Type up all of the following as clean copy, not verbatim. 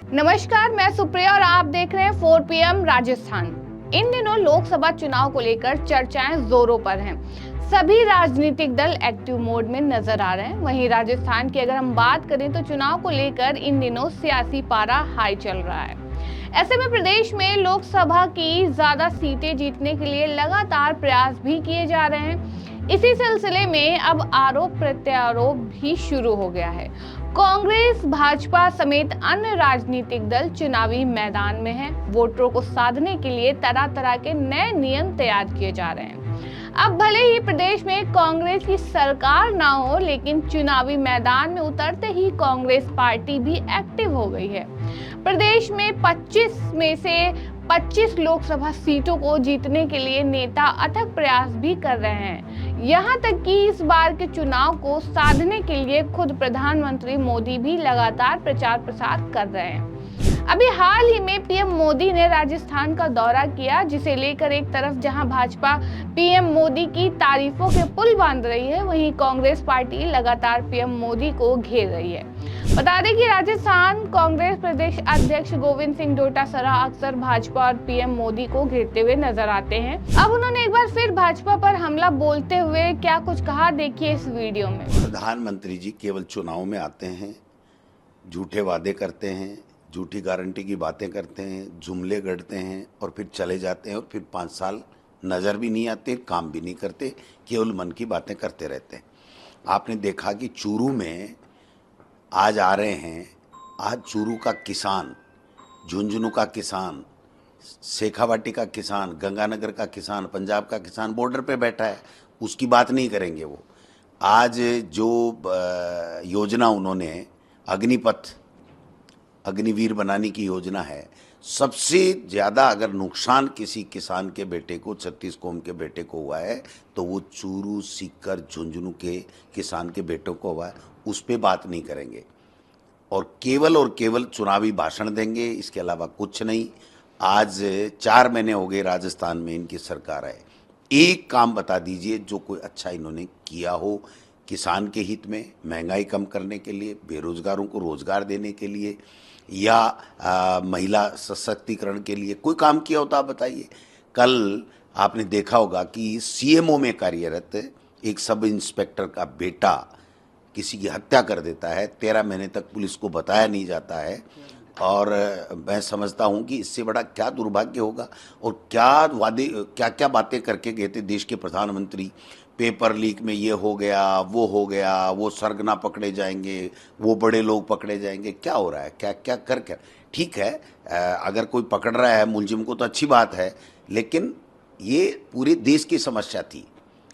नमस्कार, मैं सुप्रिया और आप देख रहे हैं 4 PM राजस्थान। इन दिनों लोकसभा चुनाव को लेकर चर्चाएं जोरों पर हैं। सभी राजनीतिक दल एक्टिव मोड में नजर आ रहे हैं। वहीं राजस्थान की अगर हम बात करें तो चुनाव को लेकर इन दिनों सियासी पारा हाई चल रहा है। ऐसे में प्रदेश में लोकसभा की ज्यादा सीटें जीतने के लिए लगातार प्रयास भी किए जा रहे हैं। इसी सिलसिले में अब आरोप प्रत्यारोप भी शुरू हो गया है। कांग्रेस, भाजपा समेत अन्य राजनीतिक दल चुनावी मैदान में हैं। वोटरों को साधने के लिए तरह तरह के नए नियम तैयार किए जा रहे हैं। अब भले ही प्रदेश में कांग्रेस की सरकार ना हो, लेकिन चुनावी मैदान में उतरते ही कांग्रेस पार्टी भी एक्टिव हो गई है। प्रदेश में 25 में से 25 लोकसभा सीटों को जीतने के लिए नेता अथक प्रयास भी कर रहे हैं। यहां तक कि इस बार के चुनाव को साधने के लिए खुद प्रधानमंत्री मोदी भी लगातार प्रचार प्रसार कर रहे हैं। अभी हाल ही में पीएम मोदी ने राजस्थान का दौरा किया, जिसे लेकर एक तरफ जहां भाजपा पीएम मोदी की तारीफों के पुल बांध रही है, वहीं कांग्रेस पार्टी लगातार पीएम मोदी को घेर रही है। बता दें कि राजस्थान कांग्रेस प्रदेश अध्यक्ष गोविंद सिंह डोटासरा अक्सर भाजपा और पीएम मोदी को घेरते हुए नजर आते हैं। अब उन्होंने एक बार फिर भाजपा पर हमला बोलते हुए क्या कुछ कहा, देखिए इस वीडियो में। प्रधानमंत्री जी केवल चुनाव में आते हैं, झूठे वादे करते हैं, झूठी गारंटी की बातें करते हैं, जुमले गढ़ते हैं और फिर चले जाते हैं और फिर 5 साल नज़र भी नहीं आते, काम भी नहीं करते, केवल मन की बातें करते रहते हैं। आपने देखा कि चूरू में आज आ रहे हैं, आज चूरू का किसान, झुंझुनू का किसान, शेखावाटी का किसान, गंगानगर का किसान, पंजाब का किसान बॉर्डर पे बैठा है, उसकी बात नहीं करेंगे वो। आज जो योजना उन्होंने अग्निपथ, अग्निवीर बनाने की योजना है, सबसे ज़्यादा अगर नुकसान किसी किसान के बेटे को, 36 कौम के बेटे को हुआ है तो वो चूरू, सीकर, झुंझुनू के किसान के बेटों को हुआ है। उस पर बात नहीं करेंगे और केवल चुनावी भाषण देंगे, इसके अलावा कुछ नहीं। आज 4 महीने हो गए राजस्थान में इनकी सरकार है। एक काम बता दीजिए जो कोई अच्छा इन्होंने किया हो किसान के हित में, महंगाई कम करने के लिए, बेरोजगारों को रोजगार देने के लिए या महिला सशक्तिकरण के लिए कोई काम किया हो तो आप बताइए। कल आपने देखा होगा कि सीएमओ में कार्यरत एक सब इंस्पेक्टर का बेटा किसी की हत्या कर देता है, 13 महीने तक पुलिस को बताया नहीं जाता है। और मैं समझता हूं कि इससे बड़ा क्या दुर्भाग्य होगा। और क्या वादे, क्या क्या बातें करके गए थे देश के प्रधानमंत्री। पेपर लीक में ये हो गया, वो सरगना पकड़े जाएंगे, वो बड़े लोग पकड़े जाएंगे। क्या हो रहा है, क्या क्या कर क्या। ठीक है, अगर कोई पकड़ रहा है मुलजिम को तो अच्छी बात है, लेकिन ये पूरे देश की समस्या थी।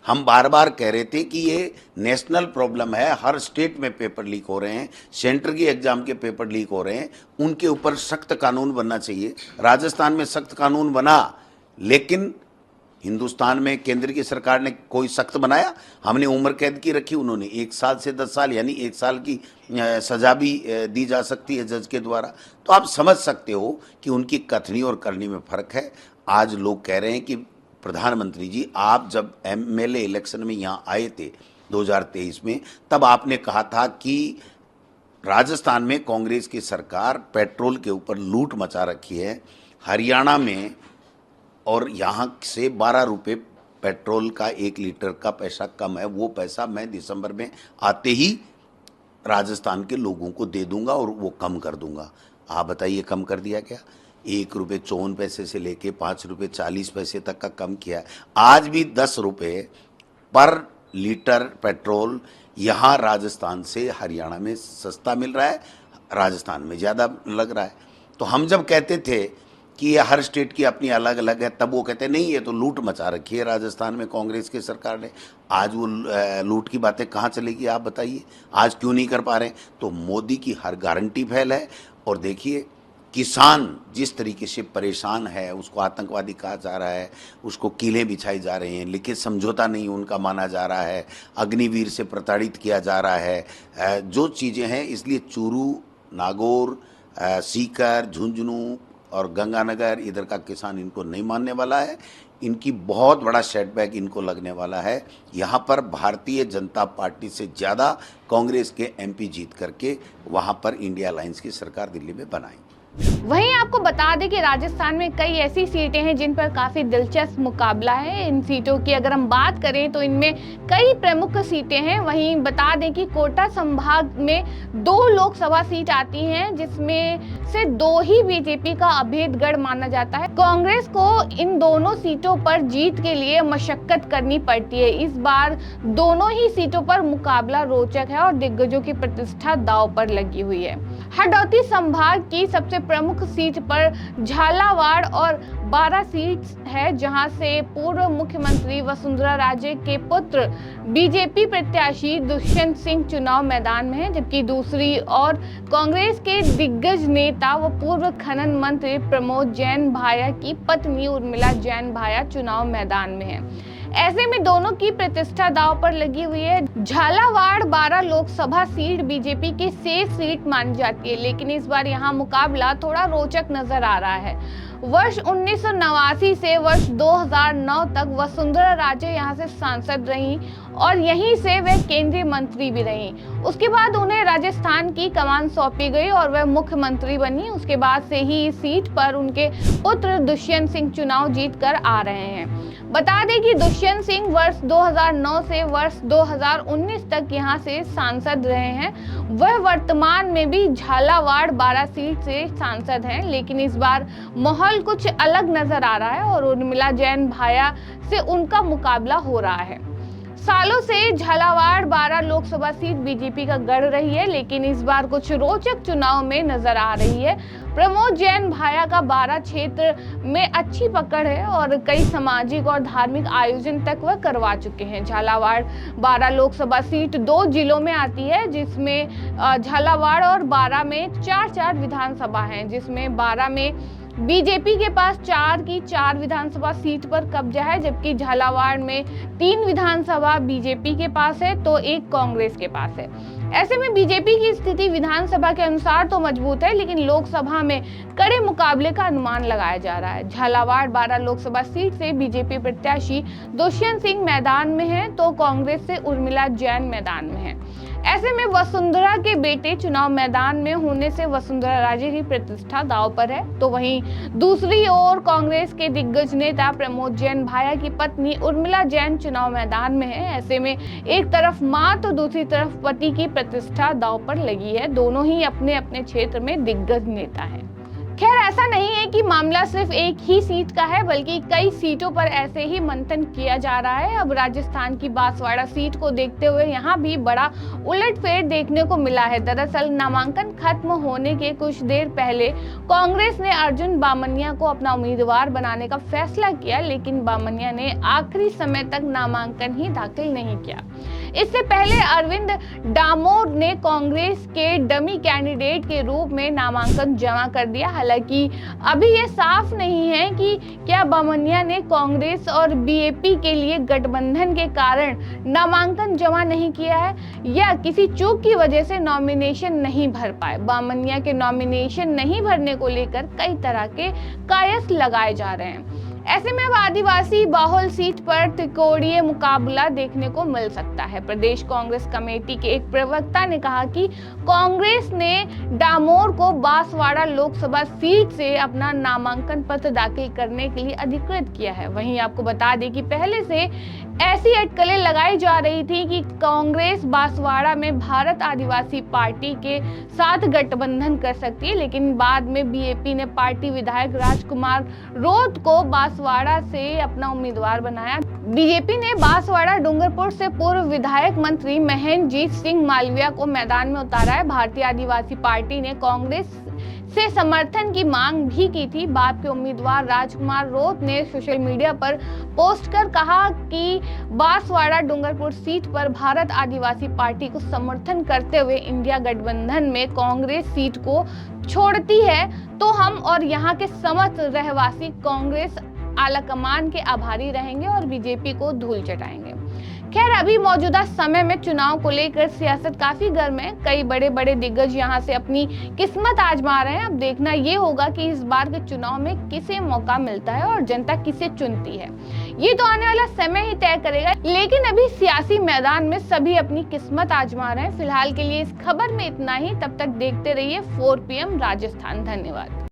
हम बार बार कह रहे थे कि ये नेशनल प्रॉब्लम है, हर स्टेट में पेपर लीक हो रहे हैं, सेंटर के एग्जाम के पेपर लीक हो रहे हैं, उनके ऊपर सख्त कानून बनना चाहिए। राजस्थान में सख्त कानून बना, लेकिन हिंदुस्तान में केंद्र की सरकार ने कोई सख्त बनाया? हमने उम्र कैद की रखी, उन्होंने 1 साल से 10 साल यानी 1 साल की सजा भी दी जा सकती है जज के द्वारा। तो आप समझ सकते हो कि उनकी कथनी और करनी में फ़र्क है। आज लोग कह रहे हैं कि प्रधानमंत्री जी, आप जब एमएलए इलेक्शन में यहाँ आए थे 2023 में, तब आपने कहा था कि राजस्थान में कांग्रेस की सरकार पेट्रोल के ऊपर लूट मचा रखी है। हरियाणा में और यहाँ से 12 रुपये पेट्रोल का 1 लीटर का पैसा कम है, वो पैसा मैं दिसंबर में आते ही राजस्थान के लोगों को दे दूंगा और वो कम कर दूंगा। आप बताइए, कम कर दिया क्या? 1 रुपये 54 पैसे से लेके 5 रुपये 40 पैसे तक का कम किया है। आज भी 10 रुपये पर लीटर पेट्रोल यहाँ राजस्थान से हरियाणा में सस्ता मिल रहा है, राजस्थान में ज़्यादा लग रहा है। तो हम जब कहते थे कि ये हर स्टेट की अपनी अलग अलग है, तब वो कहते नहीं, ये तो लूट मचा रखी है राजस्थान में कांग्रेस की सरकार ने। आज वो लूट की बातें कहाँ चलेगी, आप बताइए? आज क्यों नहीं कर पा रहे? तो मोदी की हर गारंटी फेल है। और देखिए, किसान जिस तरीके से परेशान है, उसको आतंकवादी कहा जा रहा है, उसको कीलें बिछाई जा रही हैं, लिखित समझौता नहीं उनका माना जा रहा है, अग्निवीर से प्रताड़ित किया जा रहा है, जो चीज़ें हैं। इसलिए चूरू, नागौर, सीकर, झुंझुनू और गंगानगर, इधर का किसान इनको नहीं मानने वाला है। इनकी बहुत बड़ा सेटबैक इनको लगने वाला है। यहाँ पर भारतीय जनता पार्टी से ज़्यादा कांग्रेस के एमपी जीत करके वहाँ पर इंडिया अलायंस की सरकार दिल्ली में बनाएंगे। वहीं आपको बता दें कि राजस्थान में कई ऐसी सीटें हैं जिन पर काफी दिलचस्प मुकाबला है। इन सीटों की अगर हम बात करें तो इनमें कई प्रमुख सीटें हैं। वहीं बता दें कि कोटा संभाग में 2 लोकसभा सीट आती हैं, जिसमें से 2 ही बीजेपी का अभेदगढ़ माना जाता है। कांग्रेस को इन दोनों सीटों पर जीत के लिए मशक्कत करनी पड़ती है। इस बार दोनों ही सीटों पर मुकाबला रोचक है और दिग्गजों की प्रतिष्ठा दांव पर लगी हुई है। हरदौती संभाग की सबसे प्रमुख सीट पर झालावाड़ और 12 सीट है, जहां से पूर्व मुख्यमंत्री वसुंधरा राजे के पुत्र बीजेपी प्रत्याशी दुष्यंत सिंह चुनाव मैदान में हैं, जबकि दूसरी ओर कांग्रेस के दिग्गज नेता व पूर्व खनन मंत्री प्रमोद जैन भाया की पत्नी उर्मिला जैन भाया चुनाव मैदान में है। ऐसे में दोनों की प्रतिष्ठा दांव पर लगी हुई है। झालावाड़ 12 लोकसभा सीट बीजेपी की सेफ सीट मानी जाती है, लेकिन इस बार यहाँ मुकाबला थोड़ा रोचक नजर आ रहा है। वर्ष 1989 से वर्ष 2009 तक वसुंधरा राजे यहाँ से सांसद रहीं और यहीं से वे केंद्रीय मंत्री भी रहीं। उसके बाद उन्हें राजस्थान की कमान सौंपी गई और वह मुख्यमंत्री बनी। उसके बाद से ही इस सीट पर उनके पुत्र दुष्यंत सिंह चुनाव जीतकर आ रहे हैं। बता दें कि दुष्यंत सिंह वर्ष 2009 से वर्ष 2019 तक यहाँ से सांसद रहे हैं। वह वर्तमान में भी झालावाड़ 12 सीट से सांसद हैं, लेकिन इस बार माहौल कुछ अलग नजर आ रहा है और उर्मिला जैन भाया से उनका मुकाबला हो रहा है। सालों से झालावाड़ 12 लोकसभा सीट बीजेपी का गढ़ रही है, लेकिन इस बार कुछ रोचक चुनाव में नजर आ रही है। प्रमोद जैन भाया का 12 क्षेत्र में अच्छी पकड़ है और कई सामाजिक और धार्मिक आयोजन तक वह करवा चुके हैं। झालावाड़ 12 लोकसभा सीट 2 जिलों में आती है, जिसमें झालावाड़ और 12 में 4-4 विधानसभा हैं, जिसमें 12 में बीजेपी के पास 4 की 4 विधानसभा सीट पर कब्जा है, जबकि झालावाड़ में 3 विधानसभा बीजेपी के पास है तो 1 कांग्रेस के पास है। ऐसे में बीजेपी की स्थिति विधानसभा के अनुसार तो मजबूत है, लेकिन लोकसभा में कड़े मुकाबले का अनुमान लगाया जा रहा है। झालावाड़ 12 लोकसभा सीट से बीजेपी प्रत्याशी दुष्यंत सिंह मैदान में है तो कांग्रेस से उर्मिला जैन मैदान में है। ऐसे में वसुंधरा के बेटे चुनाव मैदान में होने से वसुंधरा राजे की प्रतिष्ठा दांव पर है, तो वहीं दूसरी ओर कांग्रेस के दिग्गज नेता प्रमोद जैन भाया की पत्नी उर्मिला जैन चुनाव मैदान में है। ऐसे में एक तरफ मां तो दूसरी तरफ पति की प्रतिष्ठा दांव पर लगी है। दोनों ही अपने अपने क्षेत्र में दिग्गज नेता हैं। खैर, ऐसा नहीं है कि मामला सिर्फ एक ही सीट का है, बल्कि कई सीटों पर ऐसे ही मंथन किया जा रहा है। अब राजस्थान की बांसवाड़ा सीट को देखते हुए यहाँ भी बड़ा उलटफेर देखने को मिला है। दरअसल नामांकन खत्म होने के कुछ देर पहले कांग्रेस ने अर्जुन बामनिया को अपना उम्मीदवार बनाने का फैसला किया, लेकिन बामनिया ने आखिरी समय तक नामांकन ही दाखिल नहीं किया। इससे पहले अरविंद डामोर ने कांग्रेस के डमी कैंडिडेट के रूप में नामांकन जमा कर दिया। हालांकि अभी ये साफ नहीं है कि क्या बामनिया ने कांग्रेस और बीएपी के लिए गठबंधन के कारण नामांकन जमा नहीं किया है या किसी चूक की वजह से नॉमिनेशन नहीं भर पाए। बामनिया के नॉमिनेशन नहीं भरने को लेकर कई तरह के कयास लगाए जा रहे हैं। ऐसे में अब आदिवासी बाहुल सीट पर त्रिकोणीय मुकाबला देखने को मिल सकता है। प्रदेश कांग्रेस कमेटी के एक प्रवक्ता ने कहा कि कांग्रेस ने डामोर को बांसवाड़ा लोकसभा सीट से अपना नामांकन पत्र दाखिल करने के लिए अधिकृत किया है। वहीं आपको बता दें कि पहले से ऐसी अटकलें लगाई जा रही थी कि कांग्रेस बांसवाड़ा में भारत आदिवासी पार्टी के साथ गठबंधन कर सकती है, लेकिन बाद में बीएपी ने पार्टी विधायक राजकुमार रोत को बांसवाड़ा से अपना उम्मीदवार बनाया। बीजेपी ने बांसवाड़ा डूंगरपुर से पूर्व विधायक मंत्री महेंद्रजीत सिंह मालविया को मैदान में उतारा है। भारतीय आदिवासी पार्टी ने कांग्रेस से समर्थन की मांग भी की थी। बाप के उम्मीदवार राजकुमार रोत ने सोशल मीडिया पर पोस्ट कर कहा कि बांसवाड़ा डूंगरपुर सीट पर भारत आदिवासी पार्टी को समर्थन करते हुए इंडिया गठबंधन में कांग्रेस सीट को छोड़ती है तो हम और यहाँ के समस्त रहवासी कांग्रेस आलाकमान के आभारी रहेंगे और बीजेपी को धूल चटाएंगे। खैर, अभी मौजूदा समय में चुनाव को लेकर सियासत काफी गर्म है। कई बड़े बड़े दिग्गज यहां से अपनी किस्मत आजमा रहे हैं। अब देखना ये होगा कि इस बार के चुनाव में किसे मौका मिलता है और जनता किसे चुनती है। ये तो आने वाला समय ही तय करेगा, लेकिन अभी सियासी मैदान में सभी अपनी किस्मत आजमा रहे हैं। फिलहाल के लिए इस खबर में इतना ही। तब तक देखते रहिए 4 PM राजस्थान। धन्यवाद।